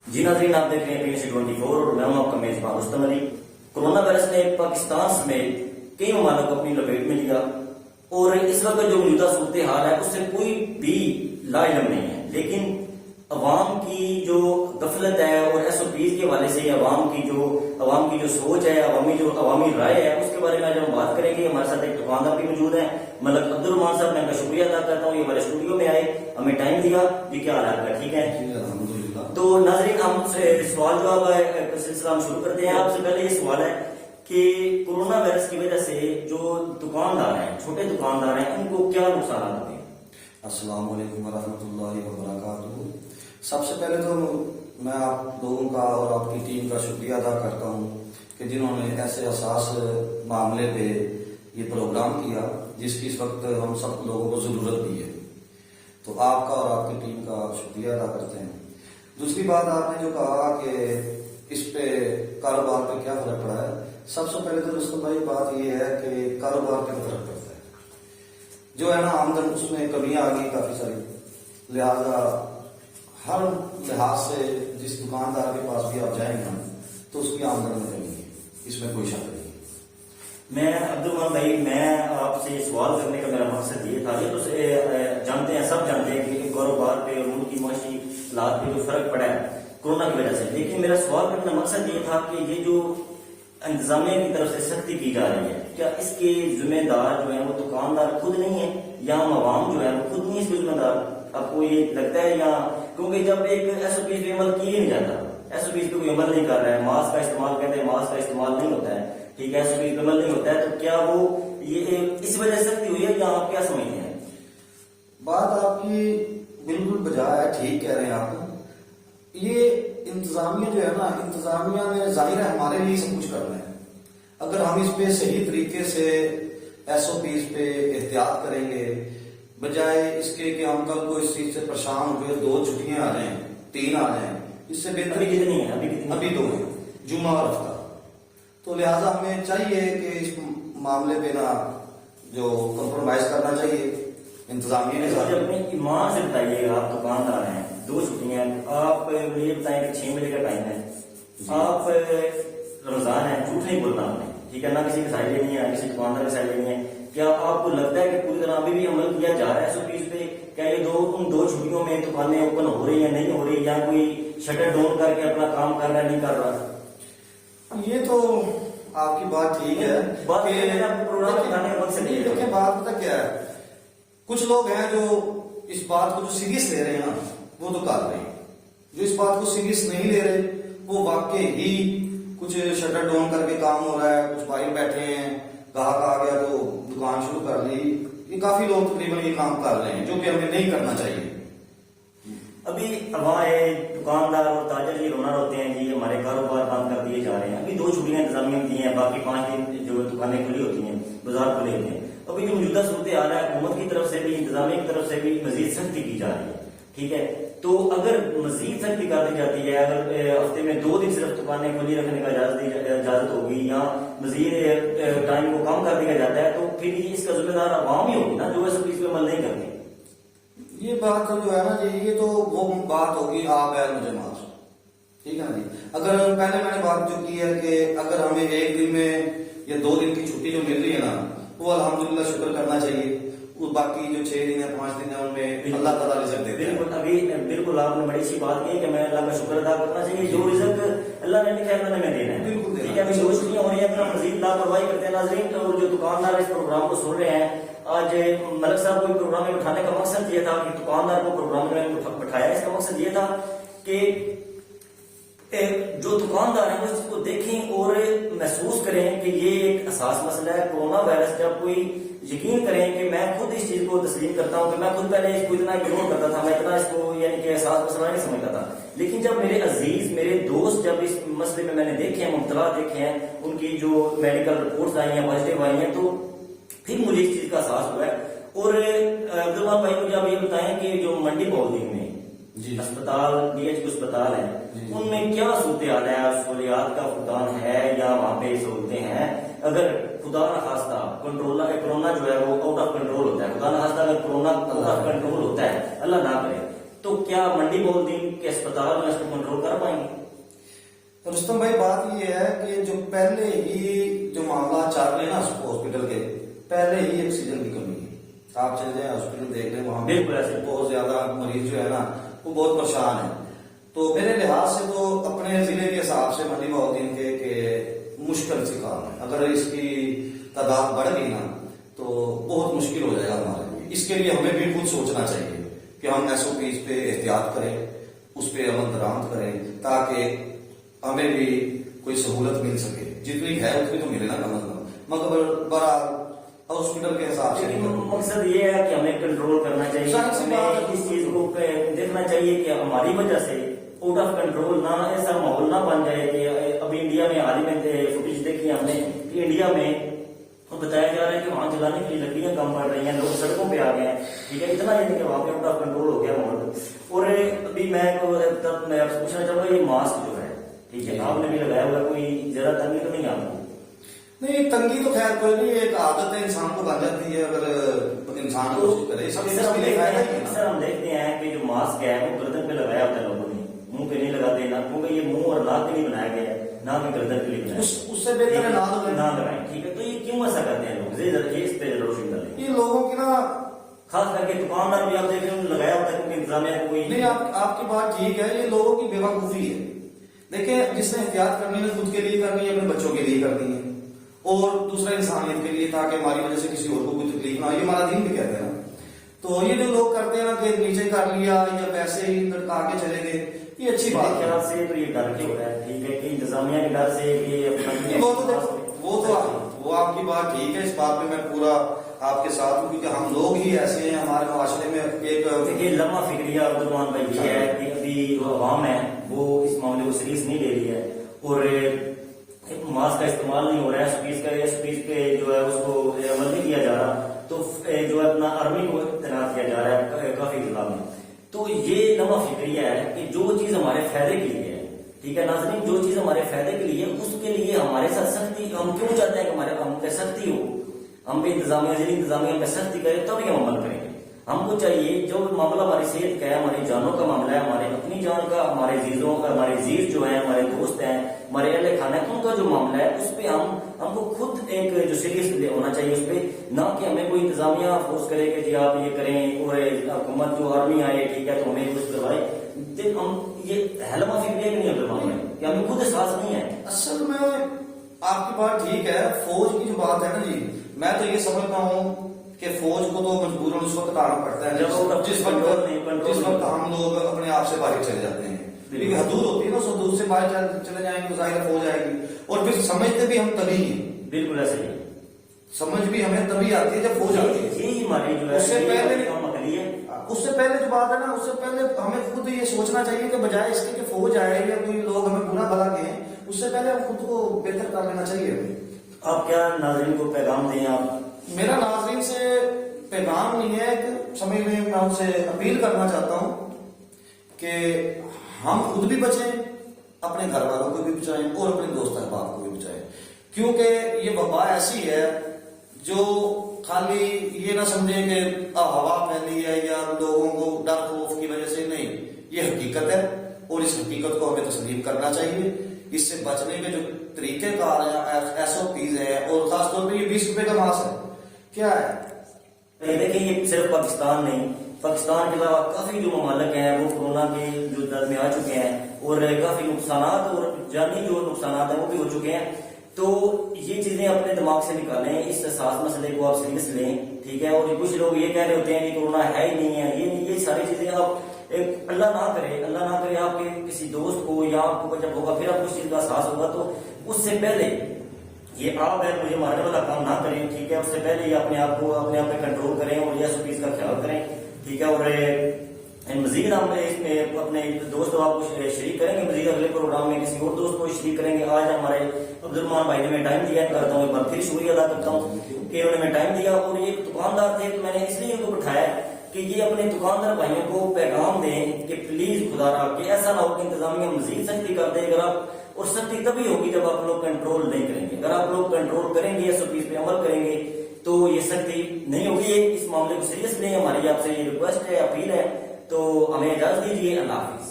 जी नाज़रीन, आप देख रहे हैं PNC24 और मैं हूं आपका मेजबान रुस्तम अली। कोरोना वायरस ने पाकिस्तान समेत कई ममालिक को अपनी लपेट में लिया और इस वक्त जो मौजूदा सूरत हाल है उससे कोई भी लाइलम नहीं है, लेकिन अवाम की जो गफलत है और SOPs के हवाले से अवाम की जो सोच है, अवामी राय है, उसके बारे में आज हम बात करेंगे। हमारे साथ एक दुकानदार भी मौजूद है, मलक अब्दुल रहमान साहब। मैं उनका शुक्रिया अदा करता हूँ, ये हमारे स्टूडियो में आए, हमें टाइम दिया। ये क्या हाल है आपका? ठीक है, तो नाज़रीन हम सवाल जवाब का सिलसिला हम शुरू करते हैं। आपसे पहले ये सवाल है कि कोरोना वायरस की वजह से जो दुकानदार हैं, छोटे दुकानदार हैं, उनको क्या नुकसान होते हैं? अस्सलाम वालेकुम वरहमतुल्लाहि वबरकातुहू। सबसे पहले तो मैं आप लोगों का और आपकी टीम का शुक्रिया अदा करता हूँ कि जिन्होंने ऐसे हसास मामले पे ये प्रोग्राम किया जिसकी इस वक्त हम सब लोगों को जरूरत भी है, तो आपका और आपकी टीम का शुक्रिया अदा करते हैं। दूसरी बात, आपने जो कहा कि इस पे कारोबार पे क्या फर्क पड़ा है, सबसे पहले तो दोस्तों भाई बात ये है कि कारोबार पे फर्क पड़ता है। जो है ना आमदन, उसमें कमियां आ गई काफी सारी, लिहाजा हर लिहाज से जिस दुकानदार के पास भी आप जाएंगे ना तो उसकी आमदन में कमी है, इसमें कोई शक नहीं। मैं अब्दुल रहमान भाई, मैं आपसे ये सवाल करने का मेरा मकसद ये था, ये तो जानते हैं, सब जानते हैं कि कारोबार पे और उनकी माशी हालात पे जो फर्क पड़ा है कोरोना की वजह से, लेकिन मेरा सवाल करने का मकसद ये था कि ये जो इंतजामिया की तरफ से सख्ती की जा रही है, क्या इसके जिम्मेदार जो है वो दुकानदार खुद नहीं है या हम आवाम जो है वो खुद नहीं इसके जिम्मेदार? आपको ये लगता है? या क्योंकि जब एक SOPs पे अमल किया नहीं जाता, SOPs पे कोई अमल नहीं कर रहा है, मास्क का इस्तेमाल कहते हैं, मास्क का इस्तेमाल नहीं होता है, ठीक है, SOPs पे अमल नहीं होता है, तो क्या वो ये इस वजह से सख्ती हुई है या आप क्या समझते हैं? बात आपकी बिल्कुल बजाय है, ठीक कह रहे हैं आप। ये इंतजामिया जो है ना, इंतजामिया ने जाहिर है हमारे लिए सब कुछ करना है। अगर हम इस पे सही तरीके से SOPs पे एहतियात करेंगे, बजाय इसके कि हम कल को इस चीज से परेशान हुए 2 छुट्टियां आ जाएं, 3 आ जाएं, इससे बेहतर अभी कितनी है? अभी 2 है, जुम्मा और हफ्ता। तो लिहाजा हमें चाहिए कि इस मामले पे ना जो कॉम्प्रोमाइज करना चाहिए इंतजामिया ने। जब अपनी ईमान से बताइएगा, आप दुकानदार हैं, 2 छुट्टियां, आप मुझे बताएं कि 6 बजे का टाइम है, आप रमजान है, झूठ नहीं बोलना आपने, ठीक है, ना किसी की साइड लेनी है, किसी दुकानदार की साइड लेनी है। क्या आपको लगता है कि पूरी तरह अभी भी अमल किया जा रहा है SOPs पे? क्या ये उन 2 छुट्टियों में दुकानें ओपन हो रही है, नहीं हो रही, या कोई शटर डाउन करके अपना काम कर रहा है, नहीं कर रहा? ये तो आपकी बात ठीक है, बात प्रोग्राम बताने का मकसद नहीं है। बात पता क्या है, कुछ लोग हैं जो इस बात को जो सीरियस ले रहे हैं ना वो तो कर रहे हैं, जो इस बात को सीरियस नहीं ले रहे वो वाकई ही कुछ शटर डाउन करके काम हो रहा है, कुछ भाई बैठे हैं, ग्राहक आ गया तो दुकान शुरू कर ली। ये काफी लोग तकरीबन ये काम कर रहे हैं जो कि हमें नहीं करना चाहिए। अभी वहाँ दुकानदार और ताजर ये रोना रोते हैं जी हमारे कारोबार बंद कर दिए जा रहे हैं। अभी 2 छुट्टियां इंतजामिया दी हैं, बाकी 5 दिन जो दुकानें खुली होती हैं, बाजार खुले होते हैं। अभी जो मौजूदा सूरत हाल है, हुकूमत की तरफ से भी, इंतजामिया की तरफ से भी मजीद सख्ती की जा रही है, ठीक है। तो अगर मजीद सख्ती कर दी जाती है, अगर हफ्ते में 2 दिन सिर्फ दुकानें खुली रखने का इजाजत होगी या मजीद टाइम को कम कर दिया जाता है, तो फिर इसका जिम्मेदार आवाम ही होगी ना, जो SOPs पे अमल नहीं करती। ये बात तो जो है ना जी, ये तो वो बात होगी आप है मुझे मार, ठीक है ना जी। अगर पहले मैंने बात जो की है कि अगर हमें 1 दिन में या 2 दिन की छुट्टी जो मिल रही है ना, वो अल्हम्दुलिल्लाह शुक्र करना चाहिए। वो बाकी जो 6 दिन है, 5 दिन है, उनमें अल्लाह ताला रिज़्क़ देते हैं। बिल्कुल, अभी बिल्कुल आपने बड़ी अच्छी बात की कि मैं अल्लाह का शुक्र अदा करना चाहिए, जो रिज़्क़ अल्लाह ने लिखा है अल्लाह ने हमें देना है, बिल्कुल, ठीक है। अभी 2 छुट्टियां हो रही है, अपना मजीद लापरवाही करते हैं नाज़रीन। और जो दुकानदार इस प्रोग्राम को सुन रहे हैं, आज मलक साहब को प्रोग्राम में उठाने का मकसद ये था कि दुकानदार को प्रोग्राम में बैठाया, इसका मकसद ये था कि जो दुकानदार हैं वो इसको देखें और महसूस करें कि ये एक असास मसला है कोरोना वायरस। जब कोई यकीन करें कि मैं खुद इस चीज को तस्लीम करता हूं कि मैं खुद पहले इसको इतना इग्नोर करता था, मैं इतना इसको यानी कि एहसास मसला नहीं समझता था, लेकिन जब मेरे अजीज, मेरे दोस्त जब इस मसले में मैंने देखे हैं, मुब्तला देखे हैं, उनकी जो मेडिकल रिपोर्ट्स आई हैं, पॉजिटिव आई हैं, तो फिर मुझे इस चीज का एहसास हुआ है। और अब्दुल रहमान भाई मुझे आप ये बताएं कि जो मंडी बॉल्डिंग में अस्पताल, DH अस्पताल है, उनमें क्या सूरत हाल है? सहूलियात का फुकदान है या वहां पे सहूलतें हैं? अगर खुदा न खास्ता कोरोना जो है वो आउट ऑफ कंट्रोल होता है, खुदा न खास्ता अगर कोरोना आउट ऑफ कंट्रोल होता है, अल्लाह ना करे, तो क्या मंडी बॉल्डिंग के अस्पताल में इसको कंट्रोल कर पाएंगे? रुस्तम भाई बात ये है कि जो पहले ही जो मामला चल रहे हैं ना हॉस्पिटल के, पहले ही ऑक्सीजन की कमी है। आप चले जाए हॉस्पिटल देख लें, वहां बिल्कुल ऐसे बहुत ज्यादा मरीज जो है ना वो बहुत परेशान है। तो मेरे लिहाज से तो अपने जिले के हिसाब से मंडी बहुद्दीन के मुश्किल से काम है। अगर इसकी तादाद बढ़ गई ना तो बहुत मुश्किल हो जाएगा हमारे लिए। इसके लिए हमें भी खुद सोचना चाहिए कि हम SOPs पे एहतियात करें, उस पर अमल दरामद करें, ताकि हमें भी कोई सहूलत मिल सके। जितनी है उतनी तो मिले ना कम से कम, मगर बड़ा हॉस्पिटल के हिसाब से लेकिन मकसद ये है कि हमें कंट्रोल करना चाहिए, सारी सी बात है। हमें इस चीज को देखना चाहिए कि हमारी वजह से आउट ऑफ कंट्रोल ना ऐसा माहौल ना बन जाए कि अभी इंडिया में हाल ही में फुटेज देखी हमने कि इंडिया में बताया जा रहा है कि वहां जलाने के लिए लकड़ियां कम पड़ रही हैं, लोग सड़कों पे आ गए हैं, ठीक है, इतना यानी कि वहां पे आउट ऑफ कंट्रोल हो गया माहौल। और अभी मैं आपसे पूछना चाहूंगा, ये मास्क जो है, ठीक है, आपने भी लगाया हुआ, कोई जरा तंगी तो नहीं आपको? नहीं, तंगी तो खैर कोई नहीं, एक आदत है इंसान को बन जाती है अगर इंसान कोशिश करे। अक्सर हम देखते हैं कि जो मास्क है वो गर्दन पे लगाया होता है लोगों ने, मुंह पे नहीं लगाते ना, क्योंकि ये मुंह और नाक के लिए बनाया गया है, नाक में गर्दन के लिए बनाया है। उससे बेहतर है ना लगाएं, ठीक है। तो ये क्यों ऐसा करते हैं लोग? इस पे रोशनी डालें। ये लोगों की ना, खास करके दुकानदार भी आप देख रहे हो लगाया होता है, क्योंकि इंतजामिया कोई नहीं, आपकी बात ठीक है, ये लोगों की बेवकूफी है। देखिए, जिसने एहतियात करनी है खुद के लिए करनी है, अपने बच्चों के लिए करनी है और दूसरा इंसानियत के लिए, ताकि हमारी वजह से किसी और को कोई तकलीफ ना हो। ये हमारा दीन भी कहते हैं ना। तो ये जो लोग करते हैं ना कि नीचे कर लिया या वैसे ही लटका के चले गए, ये अच्छी बात है। ख्याल से तो ये डर के हो रहा है, ठीक है, कि इंतजामिया के डर से कि वो आपकी बात ठीक है, इस बात पे मैं पूरा आपके साथ हूँ, क्योंकि हम लोग ही ऐसे हैं, हमारे माशरे में एक देखिए लम्हा फिक्रिया अब्दुलरहमान भाई ये है कि अभी जो अवाम है वो इस मामले को सीरियस नहीं ले रही है और मास्क का इस्तेमाल नहीं हो रहा है, स्पीच पे जो है उसको अमल नहीं किया जा रहा, तो जो है अपना आर्मी को तैनात किया जा रहा है काफी जिला में। तो ये लम्हा फिक्रिया है कि जो चीज हमारे फायदे के लिए है, ठीक है नाज़रीन, जो चीज हमारे फायदे के लिए, उसके लिए हमारे साथ सख्ती, हम क्यों चाहते हैं कि हमारे हम पे सख्ती हो, हम पे इंतजामिया पे सख्ती करें, तभी हम अमल करेंगे। हमको चाहिए जो मामला हमारी सेहत का है, हमारी जानों का मामला है, हमारे अपनी जान का, हमारे जीजों का, हमारे जीज जो है, हमारे दोस्त हैं, हमारे अहले खाना है, उनका जो मामला है उस पर हमको खुद एक जो सीरियस होना चाहिए उस पर, ना कि हमें कोई इंतजामिया फोर्स करे कि जी आप ये करें और हुकूमत जो आर्मी आए, ठीक है, तो हमें कुछ करवाए। हम ये हलमा फिक्रिया नहीं है मामले कि हमें खुद एहसास नहीं है। असल में आपकी बात ठीक है, फौज की जो बात है ना जी, मैं तो ये समझता हूँ कि फौज को तो मजबूरन उस वक्त आना पड़ता है जिस वक्त हम लोग अपने आप से बाहर चले जाते हैं, क्योंकि हदूद होती है ना, उस हदूद से बाहर चले जाएंगे तो जाहिर फौज आएगी, और फिर समझते भी हम तभी हैं। बिल्कुल ऐसे ही समझ भी हमें तभी आती है जब फौज आती है। यही हमारी जो है उससे पहले जो बात है ना, उससे पहले हमें खुद ये सोचना चाहिए कि बजाय इसके कि फौज आए या कोई लोग हमें बुरा भला कहें, उससे पहले हम खुद को बेहतर कर लेना चाहिए हमें। आप क्या नाज़रीन को पैगाम दें? आप मेरा नाज़रीन से पैगाम नहीं है, एक समझ में मैं उनसे अपील करना चाहता हूं कि हम खुद भी बचें, अपने घर वालों को भी बचाएं और अपने दोस्त अहबाब को भी बचाएं, क्योंकि ये वबा ऐसी है जो खाली ये ना समझे कि हवा फैली है या लोगों को डर खौफ की वजह से, नहीं, ये हकीकत है और इस हकीकत को हमें तस्लीम करना चाहिए। इससे बचने के जो तरीके कार है, SOPs है, और खासतौर पर ये 20 रुपए का मास्क है, क्या है, देखिए ये सिर्फ पाकिस्तान नहीं, पाकिस्तान के अलावा काफी जो ममालिक हैं वो कोरोना के जो दर में आ चुके हैं और काफी नुकसान और जानी जो नुकसान है वो भी हो चुके हैं। तो ये चीजें अपने दिमाग से निकालें, इस एहसास मसले को आप सीरियस लें, ठीक है। और कुछ लोग ये कह रहे होते हैं कि कोरोना है ही नहीं है, ये सारी चीजें आप एक अल्लाह ना करे आपके किसी दोस्त को या आपको जब होगा फिर आपको इस चीज का एहसास होगा, तो उससे पहले ये आप है मुझे मारने वाला काम ना करें, ठीक है। उससे पहले ये अपने आप पे कंट्रोल करें और यह SOPs का ख्याल करें, ठीक है। और मजीद हम इसमें अपने दोस्त आपको शरीक करेंगे, मजीद अगले प्रोग्राम में किसी और दोस्त को शरीक करेंगे। आज हमारे अब्दुलरहमान भाई ने टाइम दिया, करता हूँ एक बार फिर शुक्रिया अदा करता हूँ कि उन्होंने टाइम दिया। और ये दुकानदार थे तो मैंने इसलिए उनको बिठाया कि ये अपने दुकानदार भाइयों को पैगाम दें कि प्लीज खुदारा कि ऐसा ना हो कि इंतजामिया मजीद सख्ती कर दे। अगर आप, और सख्ती तभी होगी जब आप लोग कंट्रोल नहीं करेंगे। अगर आप लोग कंट्रोल करेंगे, SOPs पे अमल करेंगे, तो ये सख्ती नहीं होगी। इस मामले को सीरियस लें, हमारी आपसे ये रिक्वेस्ट है, अपील है। तो हमें इजाजत दीजिए, अल्लाह हाफिज।